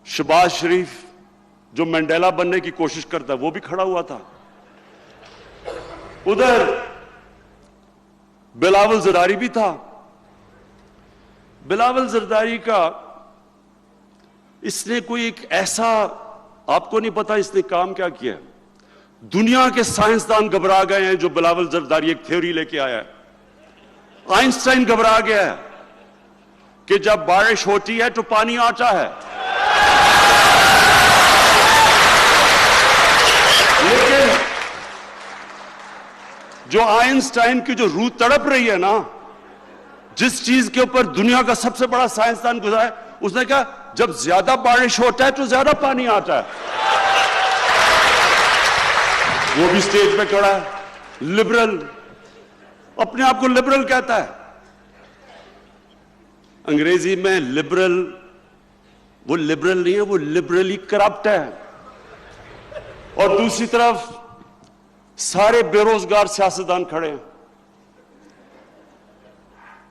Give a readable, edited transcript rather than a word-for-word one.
शहबाज शरीफ जो मंडेला बनने की कोशिश करता है वो भी खड़ा हुआ था। उधर बिलावल जरदारी भी था। बिलावल जरदारी का इसने कोई एक ऐसा, आपको नहीं पता इसने काम क्या किया है। दुनिया के साइंसदान घबरा गए हैं जो बिलावल जरदारी एक थ्योरी लेके आया है। आइंस्टाइन घबरा गया है कि जब बारिश होती है तो पानी आता है, लेकिन जो आइंस्टाइन की जो रूह तड़प रही है ना, जिस चीज के ऊपर दुनिया का सबसे बड़ा साइंसदान गुजरा है, उसने कहा जब ज्यादा बारिश होता है तो ज्यादा पानी आता है। वो भी स्टेज पे खड़ा है, लिबरल, अपने आप को लिबरल कहता है। अंग्रेजी में लिबरल, वो लिबरल नहीं है, वो लिबरली करप्ट है। और दूसरी तरफ सारे बेरोजगार सियासतदान खड़े हैं।